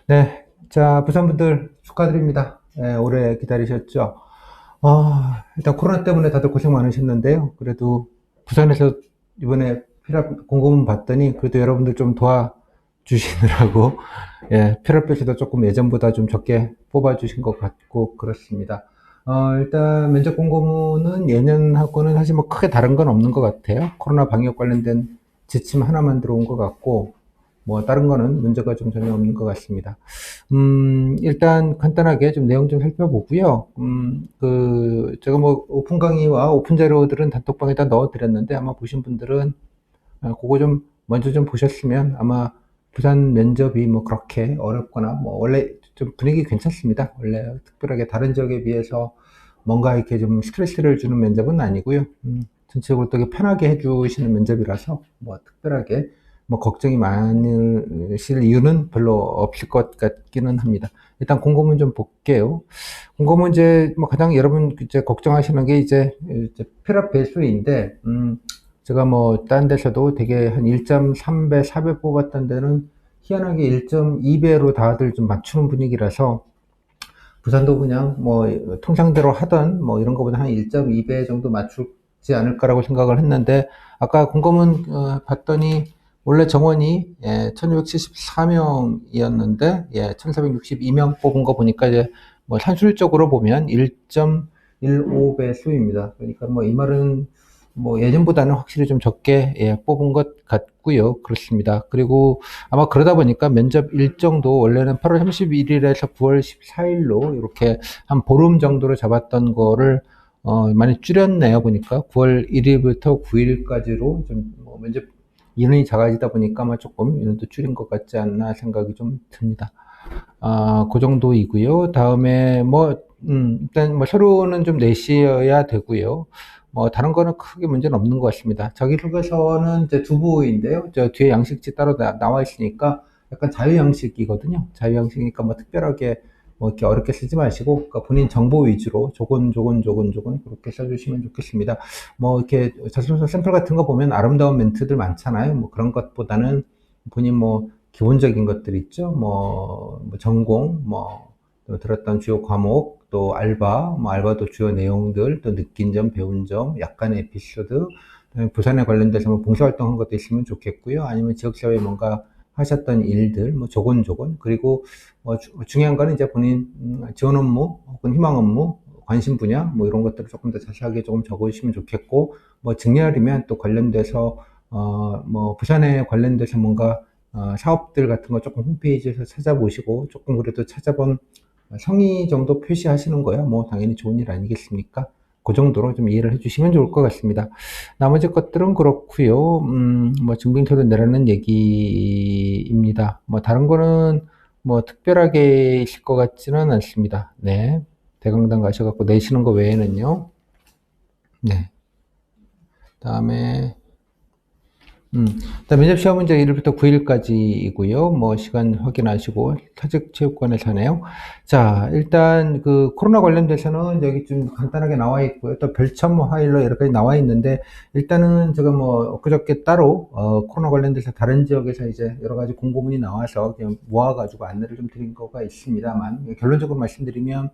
네. 자, 부산분들 축하드립니다. 예, 오래 기다리셨죠? 일단 코로나 때문에 다들 고생 많으셨는데요. 그래도 부산에서 이번에 피랍 공고문 봤더니 그래도 여러분들 좀 도와주시느라고, 예, 피랍표시도 조금 예전보다 좀 적게 뽑아주신 것 같고 그렇습니다. 일단 면접 공고문은 예년하고는 사실 뭐 크게 다른 건 없는 것 같아요. 코로나 방역 관련된 지침 하나만 들어온 것 같고, 뭐 다른 거는 문제가 좀 전혀 없는 것 같습니다. 일단 간단하게 좀 내용 좀 살펴보고요. 제가 뭐 오픈 강의와 오픈 자료들은 단톡방에다 넣어드렸는데 아마 보신 분들은 그거 좀 먼저 좀 보셨으면 아마 부산 면접이 뭐 그렇게 어렵거나 뭐 원래 좀 분위기 괜찮습니다. 원래 특별하게 다른 지역에 비해서 뭔가 이렇게 좀 스트레스를 주는 면접은 아니고요. 전체적으로 되게 편하게 해주시는 면접이라서 뭐 특별하게 뭐 걱정이 많으실 이유는 별로 없을 것 같기는 합니다. 일단 공고문 좀 볼게요. 공고문 이제 뭐 가장 여러분 이제 걱정하시는 게 이제 필압 배수인데, 제가 뭐 딴 데서도 되게 한 1.3배, 4배 뽑았던 데는 희한하게 1.2배로 다들 좀 맞추는 분위기라서 부산도 그냥 뭐 통상대로 하던 뭐 이런 거보다 한 1.2배 정도 맞추지 않을까라고 생각을 했는데, 아까 공고문 봤더니 원래 정원이 1274명이었는데 1462명 뽑은 거 보니까 이제 뭐 산술적으로 보면 1.15배 수입니다. 그러니까 뭐 이 말은 뭐 예전보다는 확실히 좀 적게 뽑은 것 같고요. 그렇습니다. 그리고 아마 그러다 보니까 면접 일정도 원래는 8월 31일에서 9월 14일로 이렇게 한 보름 정도로 잡았던 거를 많이 줄였네요. 보니까 9월 1일부터 9일까지로 좀뭐 면접 인원이 작아지다 보니까 아마 조금 인원도 줄인 것 같지 않나 생각이 좀 듭니다. 그 정도이고요. 다음에 뭐 일단 뭐 서류는 좀 내셔야 되고요. 뭐 다른 거는 크게 문제는 없는 것 같습니다. 자기소개서는 이제 두 부인데요. 저 뒤에 양식지 따로 나와 있으니까 약간 자유 양식이거든요. 자유 양식이니까 뭐 특별하게 뭐 이렇게 어렵게 쓰지 마시고, 그러니까 본인 정보 위주로 조곤 그렇게 써주시면 좋겠습니다. 뭐 이렇게 자소서 샘플 같은 거 보면 아름다운 멘트들 많잖아요. 뭐 그런 것보다는 본인 뭐 기본적인 것들 있죠. 뭐 전공, 또 들었던 주요 과목, 또 알바, 뭐 알바도 주요 내용들, 또 느낀 점, 배운 점, 약간의 에피소드, 부산에 관련돼서 뭐 봉사활동 한 것도 있으면 좋겠고요. 아니면 지역사회에 뭔가 하셨던 일들, 뭐 조곤조곤. 그리고 뭐 중요한 거는 이제 본인 지원 업무 혹은 희망 업무, 관심 분야 뭐 이런 것들을 조금 더 자세하게 조금 적어주시면 좋겠고, 뭐 직렬이면 또 관련돼서 뭐 부산에 관련돼서 뭔가 사업들 같은 거 조금 홈페이지에서 찾아보시고, 조금 그래도 찾아본 성의 정도 표시하시는 거야 뭐 당연히 좋은 일 아니겠습니까? 그 정도로 좀 이해를 해주시면 좋을 것 같습니다. 나머지 것들은 그렇고요. 뭐 증빙서도 내라는 얘기입니다. 뭐 다른 거는 뭐 특별하게 있을 것 같지는 않습니다. 네. 대강당 가셔갖고 내시는 거 외에는요. 네. 다음에 일단 면접 시험은 이제 1일부터 9일까지이고요. 뭐 시간 확인하시고 사직체육관에서 하네요. 자, 일단 그 코로나 관련돼서는 여기 좀 간단하게 나와 있고요. 또 별첨 화일로 여러 가지 나와 있는데, 일단은 제가 뭐 그저께 따로 코로나 관련돼서 다른 지역에서 이제 여러 가지 공고문이 나와서 그냥 모아가지고 안내를 좀 드린 거가 있습니다만, 결론적으로 말씀드리면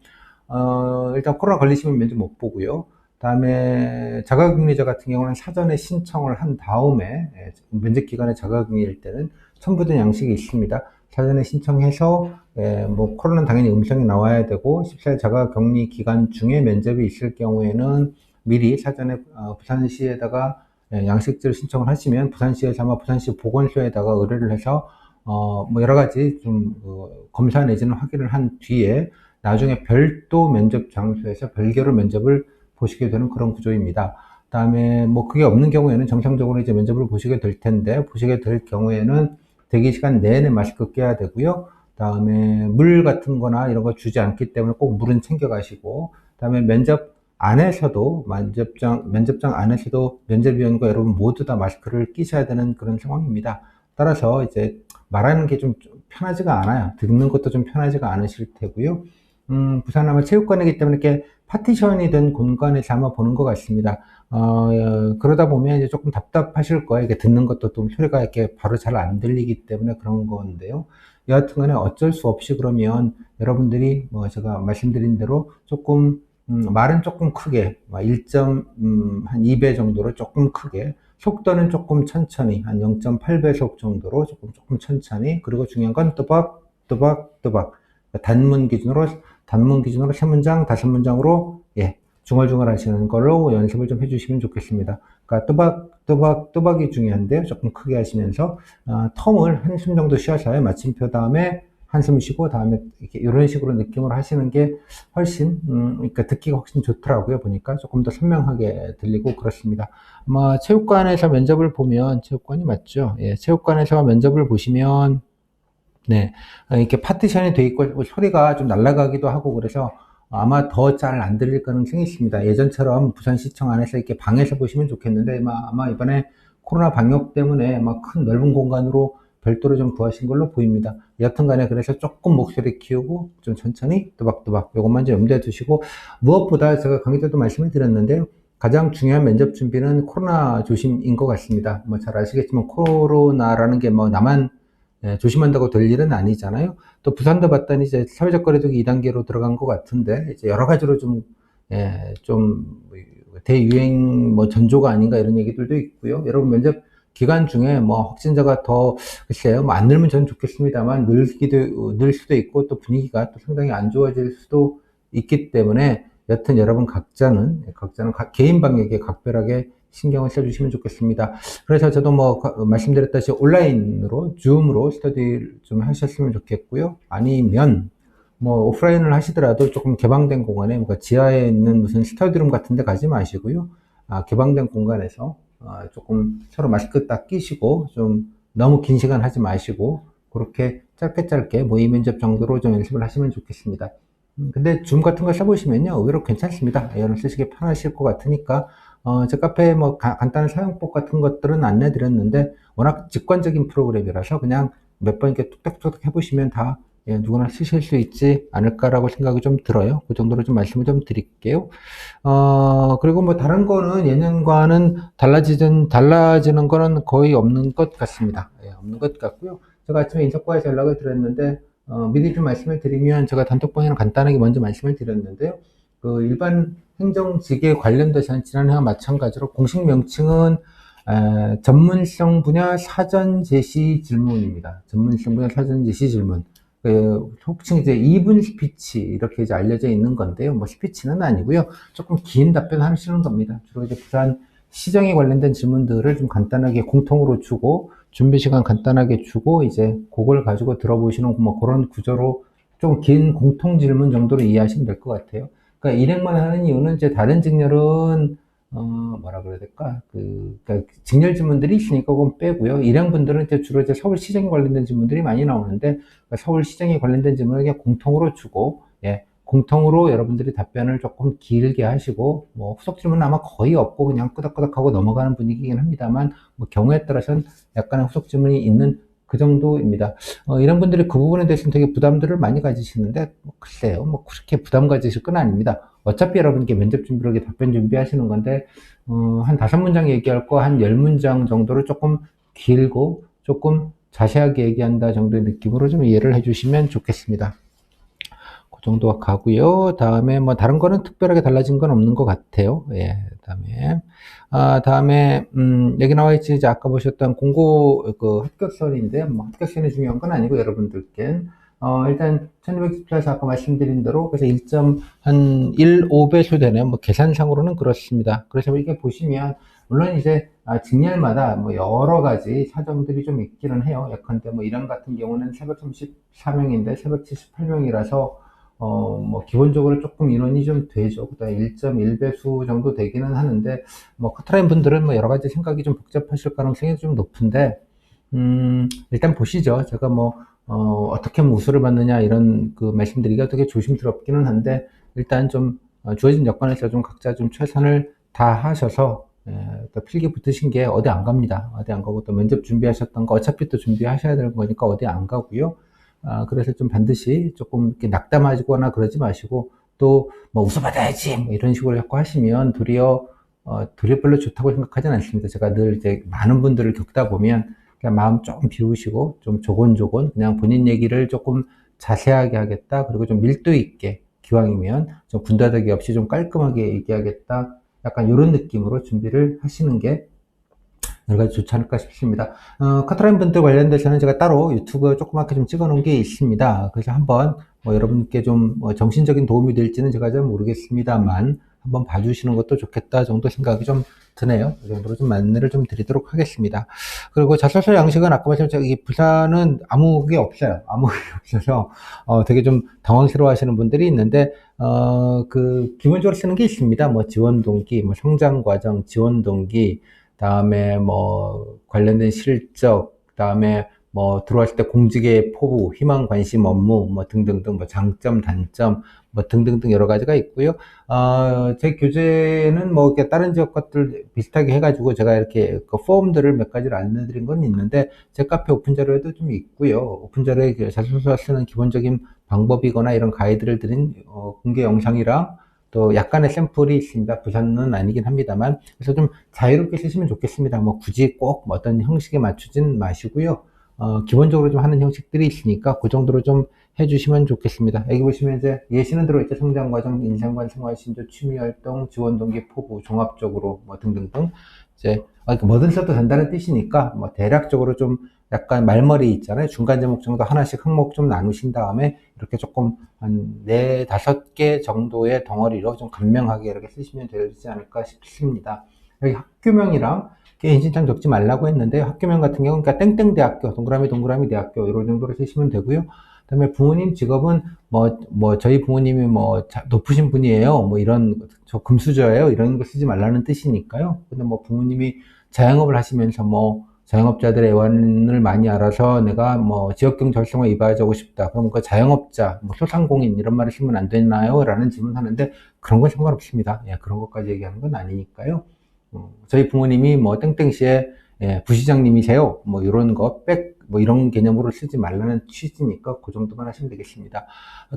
일단 코로나 걸리시면 면접 못 보고요. 다음에 자가격리자 같은 경우는 사전에 신청을 한 다음에, 면접 기간에 자가격리일 때는 첨부된 양식이 있습니다. 사전에 신청해서 뭐 코로나는 당연히 음성이 나와야 되고, 14일 자가격리 기간 중에 면접이 있을 경우에는 미리 사전에 부산시에다가 양식지를 신청을 하시면 부산시에서 아마 부산시 보건소에다가 의뢰를 해서 뭐 여러 가지 좀 검사 내지는 확인을 한 뒤에 나중에 별도 면접 장소에서 별개로 면접을 보시게 되는 그런 구조입니다. 다음에 뭐 그게 없는 경우에는 정상적으로 이제 면접을 보시게 될 텐데, 보시게 될 경우에는 대기 시간 내내 마스크 껴야 되고요. 다음에 물 같은 거나 이런 거 주지 않기 때문에 꼭 물은 챙겨 가시고, 다음에 면접장 안에서도 면접위원과 여러분 모두 다 마스크를 끼셔야 되는 그런 상황입니다. 따라서 이제 말하는 게 좀 편하지가 않아요. 듣는 것도 좀 편하지가 않으실 테고요. 부산 아마 체육관이기 때문에 이렇게 파티션이 된 공간에서 아마 보는 것 같습니다. 그러다 보면 이제 조금 답답하실 거예요. 이렇게 듣는 것도 좀 소리가 이렇게 바로 잘 안 들리기 때문에 그런 건데요. 여하튼간에 어쩔 수 없이 그러면 여러분들이 뭐 제가 말씀드린 대로 조금 말은 조금 크게 1.2배 정도로 조금 크게, 속도는 조금 천천히 한 0.8배속 정도로 조금 천천히, 그리고 중요한 건 또박 또박 또박, 단문 기준으로 3문장 5문장으로 중얼중얼 하시는 걸로 연습을 좀 해주시면 좋겠습니다. 그러니까 또박이 중요한데요. 조금 크게 하시면서 텀을 한숨 정도 쉬어서요. 마침표 다음에 한숨 쉬고 다음에 이렇게 이런 식으로 느낌으로 하시는 게 훨씬 그러니까 듣기가 훨씬 좋더라고요. 보니까 조금 더 선명하게 들리고 그렇습니다. 아마 체육관에서 면접을 보면, 체육관이 맞죠? 예, 체육관에서 면접을 보시면 네, 이렇게 파티션이 돼 있고 소리가 좀 날아가기도 하고 그래서 아마 더 잘 안 들릴 가능성이 있습니다. 예전처럼 부산시청 안에서 이렇게 방에서 보시면 좋겠는데 아마 이번에 코로나 방역 때문에 막 큰 넓은 공간으로 별도로 좀 구하신 걸로 보입니다. 여튼간에 그래서 조금 목소리 키우고 좀 천천히 또박또박 이것만 좀 염두에 두시고, 무엇보다 제가 강의 때도 말씀을 드렸는데요. 가장 중요한 면접 준비는 코로나 조심인 것 같습니다. 뭐 잘 아시겠지만 코로나라는 게 뭐 나만 조심한다고 될 일은 아니잖아요. 또 부산도 봤더니 이제 사회적 거리두기 2단계로 들어간 것 같은데, 이제 여러 가지로 좀 대유행 뭐 전조가 아닌가 이런 얘기들도 있고요. 여러분 면접 기간 중에 뭐 확진자가 더, 글쎄요, 뭐 안 늘면 저는 좋겠습니다만 늘 수도 있고 또 분위기가 또 상당히 안 좋아질 수도 있기 때문에, 여튼 여러분 각자는 개인 방역에 각별하게 신경을 써주시면 좋겠습니다. 그래서 저도 뭐 말씀드렸다시피 온라인으로 줌으로 스터디를 좀 하셨으면 좋겠고요. 아니면 뭐 오프라인을 하시더라도 조금 개방된 공간에, 그러니까 지하에 있는 무슨 스터디룸 같은 데 가지 마시고요. 개방된 공간에서 조금 서로 마스크 딱 끼시고 좀 너무 긴 시간 하지 마시고 그렇게 짧게 모의 면접 정도로 좀 연습을 하시면 좋겠습니다. 근데 줌 같은 거 써보시면요, 의외로 괜찮습니다. 여러분 쓰시기 편하실 것 같으니까 제 카페에 뭐 간단한 사용법 같은 것들은 안내 드렸는데, 워낙 직관적인 프로그램이라서 그냥 몇 번 이렇게 뚝딱뚝딱 해보시면 다 누구나 쓰실 수 있지 않을까라고 생각이 좀 들어요. 그 정도로 좀 말씀을 좀 드릴게요. 그리고 뭐 다른 거는 예년과는 달라지는 거는 거의 없는 것 같습니다. 없는 것 같고요. 제가 아침에 인사과에서 연락을 드렸는데, 미리 좀 말씀을 드리면, 제가 단톡방에는 간단하게 먼저 말씀을 드렸는데요. 그 일반 행정직에 관련돼서는 지난해와 마찬가지로 공식 명칭은 전문성 분야 사전 제시 질문입니다. 전문성 분야 사전 제시 질문. 혹시 이제 2분 스피치 이렇게 이제 알려져 있는 건데요. 뭐 스피치는 아니고요. 조금 긴 답변을 하시는 겁니다. 주로 이제 부산 시정에 관련된 질문들을 좀 간단하게 공통으로 주고, 준비 시간 간단하게 주고, 이제 그걸 가지고 들어보시는 뭐 그런 구조로 좀 긴 공통 질문 정도로 이해하시면 될 것 같아요. 그러니까 일행만 하는 이유는 이제 다른 직렬은 뭐라 그래야 될까? 그러니까 직렬 질문들이 있으니까 그건 빼고요. 일행분들은 이제 주로 이제 서울시정에 관련된 질문들이 많이 나오는데, 그러니까 서울시정에 관련된 질문을 그냥 공통으로 주고, 공통으로 여러분들이 답변을 조금 길게 하시고, 뭐 후속 질문은 아마 거의 없고 그냥 끄덕끄덕하고 넘어가는 분위기긴 합니다만, 뭐 경우에 따라서는 약간의 후속 질문이 있는 그 정도입니다. 이런 분들이 그 부분에 대해서는 되게 부담들을 많이 가지시는데, 글쎄요, 뭐 그렇게 부담 가지실 건 아닙니다. 어차피 여러분께 면접 준비로 이렇게 답변 준비하시는 건데, 한 5문장 얘기할 거 한 10문장 정도를 조금 길고 조금 자세하게 얘기한다 정도의 느낌으로 좀 이해를 해주시면 좋겠습니다. 그 정도 가고요. 다음에 뭐 다른 거는 특별하게 달라진 건 없는 것 같아요. 다음에 여기 나와 있지, 이제 아까 보셨던 공고 합격선인데, 뭐 합격선이 중요한 건 아니고 여러분들께 일단 1214에서 아까 말씀드린 대로 그래서 1.15배수 되는 뭐 계산상으로는 그렇습니다. 그래서 이렇게 보시면 물론 이제 직렬마다 뭐 여러 가지 사정들이 좀 있기는 해요. 예컨대 뭐 이런 같은 경우는 434명인데 478명이라서 뭐 기본적으로 조금 인원이 좀 되죠. 그다음에 1.1배수 정도 되기는 하는데, 뭐 커트라인 분들은 뭐 여러 가지 생각이 좀 복잡하실 가능성이 좀 높은데, 일단 보시죠. 제가 뭐 어떻게 하면 우수를 받느냐 이런 그 말씀드리기가 되게 조심스럽기는 한데, 일단 좀 주어진 여건에서 좀 각자 좀 최선을 다하셔서 또 필기 붙으신 게 어디 안 갑니다. 어디 안 가고, 또 면접 준비하셨던 거 어차피 또 준비하셔야 되는 거니까 어디 안 가고요. 그래서 좀 반드시 조금 이렇게 낙담하거나 그러지 마시고, 또 뭐 우수받아야지 뭐 이런 식으로 자꾸 하시면 도리어 별로 좋다고 생각하진 않습니다. 제가 늘 이제 많은 분들을 겪다 보면 그냥 마음 좀 비우시고 좀 조곤조곤 그냥 본인 얘기를 조금 자세하게 하겠다. 그리고 좀 밀도 있게 기왕이면 좀 군더더기 없이 좀 깔끔하게 얘기하겠다. 약간 이런 느낌으로 준비를 하시는 게 여러 가지 좋지 않을까 싶습니다. 카트라인 분들 관련돼서는 제가 따로 유튜브 조그맣게 좀 찍어 놓은 게 있습니다. 그래서 한번 뭐 여러분께 좀 정신적인 도움이 될지는 제가 잘 모르겠습니다만 한번 봐주시는 것도 좋겠다 정도 생각이 좀 드네요. 이 정도로 좀 안내를 좀 드리도록 하겠습니다. 그리고 자소서 양식은 아까 말씀드린 이 부산은 아무 게 없어요. 아무 게 없어서 되게 좀 당황스러워 하시는 분들이 있는데 그 기본적으로 쓰는 게 있습니다. 뭐 지원 동기, 뭐 성장 과정, 지원 동기, 다음에 뭐 관련된 실적, 다음에 뭐 들어왔을 때 공직의 포부, 희망, 관심, 업무, 뭐 등등등, 뭐 장점, 단점, 뭐 등등등 여러 가지가 있고요. 제 교재는 뭐 이렇게 다른 지역 것들 비슷하게 해가지고 제가 이렇게 그 폼들을 몇 가지를 안내드린 건 있는데 제 카페 오픈 자료에도 좀 있고요. 오픈 자료에 자소서 쓰는 기본적인 방법이거나 이런 가이드를 드린 공개 영상이랑 또 약간의 샘플이 있습니다. 부산은 아니긴 합니다만. 그래서 좀 자유롭게 쓰시면 좋겠습니다. 뭐 굳이 꼭 어떤 형식에 맞추진 마시고요. 기본적으로 좀 하는 형식들이 있으니까 그 정도로 좀 해주시면 좋겠습니다. 여기 보시면 이제 예시는 들어있죠. 성장과정, 인생관, 생활신조, 취미활동, 지원동기, 포부, 종합적으로 뭐 등등등. 이제 뭐든 써도 된다는 뜻이니까 뭐 대략적으로 좀 약간 말머리 있잖아요. 중간 제목 정도 하나씩 항목 좀 나누신 다음에 이렇게 조금 한 4, 5개 정도의 덩어리로 좀 간명하게 이렇게 쓰시면 되지 않을까 싶습니다. 여기 학교명이랑 개인 신청 적지 말라고 했는데 학교명 같은 경우는 그러니까 땡땡대학교, 동그라미 동그라미 대학교 이런 정도로 쓰시면 되고요. 그다음에 부모님 직업은 뭐 저희 부모님이 뭐 높으신 분이에요. 뭐 이런 저 금수저예요. 이런 거 쓰지 말라는 뜻이니까요. 근데 뭐 부모님이 자영업을 하시면서 뭐 자영업자들의 애환을 많이 알아서 내가 뭐 지역경제 활성화 이바지하고 싶다. 그럼 그 자영업자, 뭐 소상공인 이런 말을 쓰면 안 되나요? 라는 질문하는데 그런 건 상관없습니다. 예, 그런 것까지 얘기하는 건 아니니까요. 저희 부모님이 뭐 땡땡시에 예, 부시장님이세요. 뭐 이런 거 뭐 이런 개념으로 쓰지 말라는 취지니까 그 정도만 하시면 되겠습니다.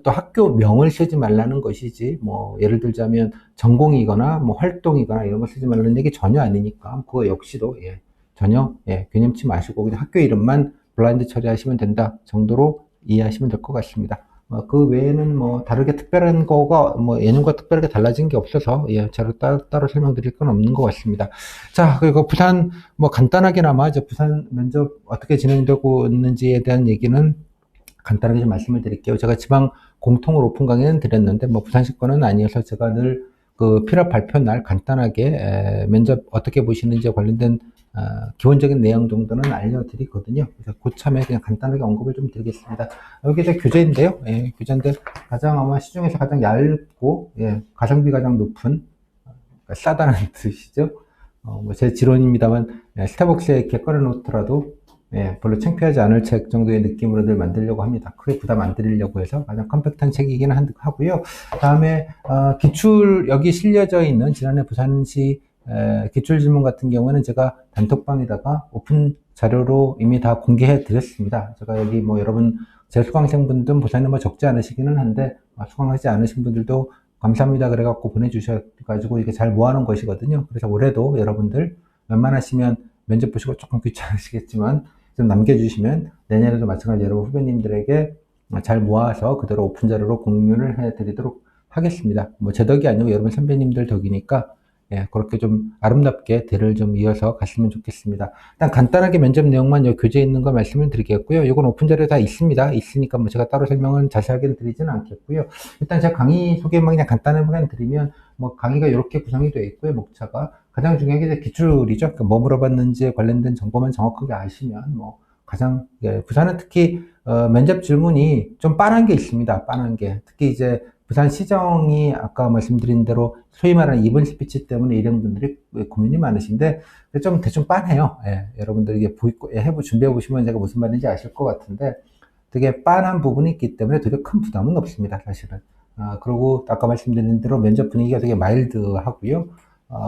또 학교명을 쓰지 말라는 것이지 뭐 예를 들자면 전공이거나 뭐 활동이거나 이런 거 쓰지 말라는 얘기 전혀 아니니까 그거 역시도 예, 전혀 예, 개념치 마시고 그냥 학교 이름만 블라인드 처리하시면 된다 정도로 이해하시면 될 것 같습니다. 그 외에는 뭐 다르게 특별한 거가 뭐 예년과 특별하게 달라진 게 없어서 예, 제가 따로 설명드릴 건 없는 것 같습니다. 자, 그리고 부산 뭐 간단하게나마 이제 부산 면접 어떻게 진행되고 있는지에 대한 얘기는 간단하게 좀 말씀을 드릴게요. 제가 지방 공통으로 오픈 강의는 드렸는데 뭐 부산시 거는 아니어서 제가 늘 그 필요한 발표 날 간단하게 면접 어떻게 보시는지에 관련된 기본적인 내용 정도는 알려드리거든요. 그래서 고참에 그냥 간단하게 언급을 좀 드리겠습니다. 여기 이제 교재인데요. 예, 교재인데 가장 아마 시중에서 가장 얇고 예, 가성비 가장 높은 그러니까 싸다는 뜻이죠. 뭐제 지론입니다만 예, 스타벅스에 이렇게 꺼내놓더라도 예, 별로 창피하지 않을 책 정도의 느낌으로 늘 만들려고 합니다. 크게 부담 안 드리려고 해서 가장 컴팩트한 책이긴 하고요. 다음에 기출 여기 실려져 있는 지난해 부산시 기출 질문 같은 경우는 제가 단톡방에다가 오픈 자료로 이미 다 공개해 드렸습니다. 제가 여기 뭐 여러분 제 수강생분들 부산에 뭐 적지 않으시기는 한데 수강하지 않으신 분들도 감사합니다 그래갖고 보내주셔가지고 이게 잘 모아놓은 것이거든요. 그래서 올해도 여러분들 웬만하시면 면접 보시고 조금 귀찮으시겠지만 좀 남겨주시면 내년에도 마찬가지 여러분 후배님들에게 잘 모아서 그대로 오픈 자료로 공유를 해드리도록 하겠습니다. 뭐 제 덕이 아니고 여러분 선배님들 덕이니까 예, 그렇게 좀 아름답게 대를 좀 이어서 가시면 좋겠습니다. 일단 간단하게 면접 내용만 여기 교재에 있는 거 말씀을 드리겠고요. 이건 오픈 자료에 다 있습니다. 있으니까 뭐 제가 따로 설명은 자세하게 드리지는 않겠고요. 일단 제가 강의 소개만 그냥 간단하게 드리면 뭐 강의가 이렇게 구성이 되어 있고요. 목차가 가장 중요한 게 기출이죠. 그러니까 뭐 물어봤는지에 관련된 정보만 정확하게 아시면 뭐 가장 예, 부산은 특히 면접 질문이 좀 빤한 게 있습니다. 빤한 게 특히 이제 부산시정이 아까 말씀드린 대로 소위 말하는 이번 스피치 때문에 일행분들이 고민이 많으신데 좀 대충 빤해요. 예, 여러분들 이게 준비해 보시면 제가 무슨 말인지 아실 것 같은데 되게 빤한 부분이 있기 때문에 되게 큰 부담은 없습니다. 사실은. 그리고 아까 말씀드린 대로 면접 분위기가 되게 마일드하고요.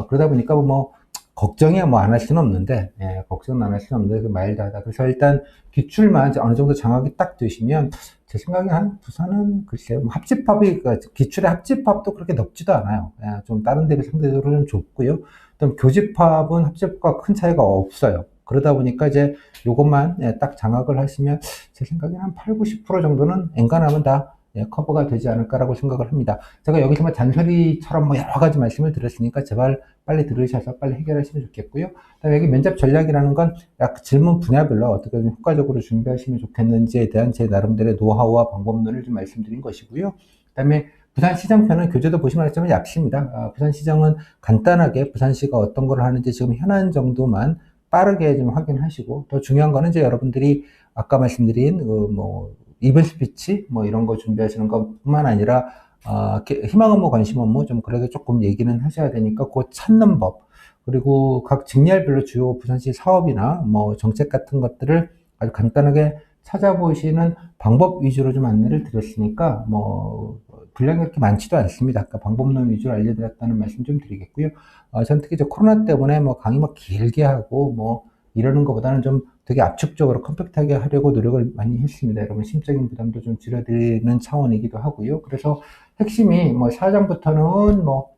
그러다 보니까 뭐 걱정이야 뭐 안 할 수는 없는데 예, 걱정은 안 할 수는 없는데 마일드하다. 그래서 일단 기출만 어느 정도 장악이 딱 되시면 제 생각에 한 부산은 글쎄요 뭐 합집합이 기출의 합집합도 그렇게 넓지도 않아요. 예, 좀 다른 데비 상대적으로 좀 좁고요. 또 교집합은 합집합과 큰 차이가 없어요. 그러다 보니까 이제 요것만 딱 장악을 하시면 제 생각에는 한 8, 90% 정도는 엔간하면 다 커버가 되지 않을까라고 생각을 합니다. 제가 여기서 뭐 잔소리처럼 뭐 여러 가지 말씀을 드렸으니까 제발 빨리 들으셔서 빨리 해결하시면 좋겠고요. 그다음에 여기 면접 전략이라는 건 약 질문 분야별로 어떻게 좀 효과적으로 준비하시면 좋겠는지에 대한 제 나름대로의 노하우와 방법론을 좀 말씀드린 것이고요. 그다음에 부산시장편은 교재도 보시면 알겠지만 얇습니다. 부산시장은 간단하게 부산시가 어떤 걸 하는지 지금 현안 정도만 빠르게 좀 확인하시고, 더 중요한 거는 이제 여러분들이 아까 말씀드린 뭐 이번 스피치 뭐 이런 거 준비하시는 것뿐만 아니라 희망 업무, 관심 업무 좀 그래도 조금 얘기는 하셔야 되니까 그거 찾는 법, 그리고 각 직렬별로 주요 부산시 사업이나 뭐 정책 같은 것들을 아주 간단하게 찾아보시는 방법 위주로 좀 안내를 드렸으니까 뭐 분량이 그렇게 많지도 않습니다. 아까 방법론 위주로 알려드렸다는 말씀 좀 드리겠고요. 전 특히 코로나 때문에 뭐 강의 막 길게 하고 뭐 이러는 것보다는 좀 되게 압축적으로 컴팩트하게 하려고 노력을 많이 했습니다. 여러분 심적인 부담도 좀 줄여드리는 차원이기도 하고요. 그래서 핵심이 뭐 4장부터는 뭐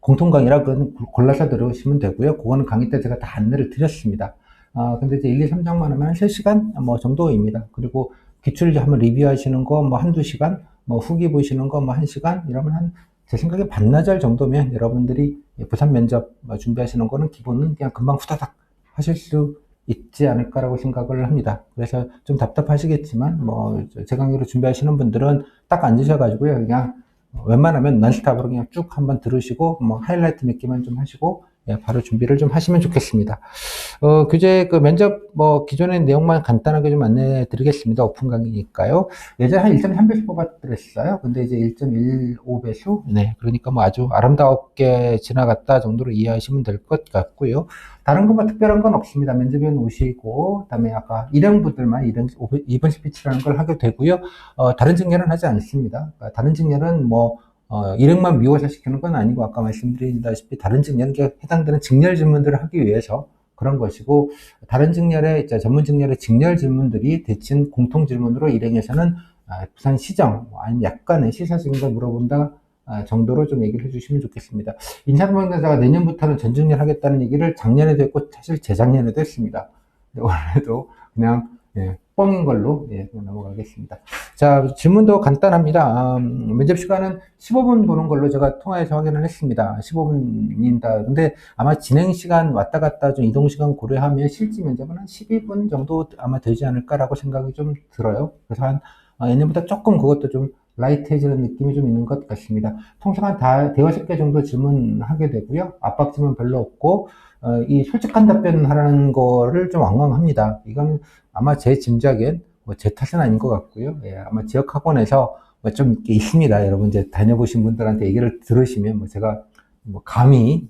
공통 강의라 그건 골라서 들으시면 되고요. 그거는 강의 때 제가 다 안내를 드렸습니다. 근데 이제 1, 2, 3장만 하면 한 3시간 뭐 정도입니다. 그리고 기출 한번 리뷰하시는 거 뭐 한두 시간, 뭐 후기 보시는 거 뭐 1시간 이러면 제 생각에 반나절 정도면 여러분들이 부산 면접 준비하시는 거는 기본은 그냥 금방 후다닥 하실 수 있지 않을까라고 생각을 합니다. 그래서 좀 답답하시겠지만 뭐 제 강의로 준비하시는 분들은 딱 앉으셔가지고요. 그냥 웬만하면 non-stop으로 그냥 쭉 한번 들으시고 뭐 하이라이트 몇 개만 좀 하시고 바로 준비를 좀 하시면 좋겠습니다. 교재 면접 뭐 기존의 내용만 간단하게 좀 안내해 드리겠습니다. 오픈 강의니까요. 예전에 한 1.3배수 뽑아드렸어요. 근데 이제 1.15배수? 네. 그러니까 뭐 아주 아름답게 지나갔다 정도로 이해하시면 될 것 같고요. 다른 거 뭐 특별한 건 없습니다. 면접위원 오시고, 그다음에 아까 일행부들만 이번 스피치라는 걸 하게 되고요. 다른 직렬은 하지 않습니다. 그러니까 다른 직렬은 뭐 일행만 미워서 시키는 건 아니고, 아까 말씀드린다시피 다른 직렬은 해당되는 직렬 질문들을 하기 위해서 그런 것이고, 다른 직렬의 전문 직렬의 직렬 질문들이 대신 공통 질문으로 일행에서는 부산시정 아니면 약간의 시사적인 걸 물어본다 정도로 좀 얘기를 해주시면 좋겠습니다. 인사동명대사가 내년부터는 전직렬 하겠다는 얘기를 작년에도 했고 사실 재작년에도 했습니다. 근데 올해도 그냥 뻥인 걸로 그냥 넘어가겠습니다. 자, 질문도 간단합니다. 면접 시간은 15분 보는 걸로 제가 통화해서 확인을 했습니다. 15분인다. 근데 아마 진행 시간 왔다 갔다 좀 이동 시간 고려하면 실제 면접은 한 12분 정도 아마 되지 않을까라고 생각이 좀 들어요. 그래서 예년보다 조금 그것도 좀 라이트해지는 느낌이 좀 있는 것 같습니다. 통상 한 대여섯 개 정도 질문하게 되고요. 압박 질문 별로 없고, 이 솔직한 답변 하라는 거를 좀 왕왕합니다. 이건 아마 제 짐작엔 제 탓은 아닌 것 같고요. 아마 지역 학원에서 좀 있습니다. 여러분 이제 다녀보신 분들한테 얘기를 들으시면 제가 감히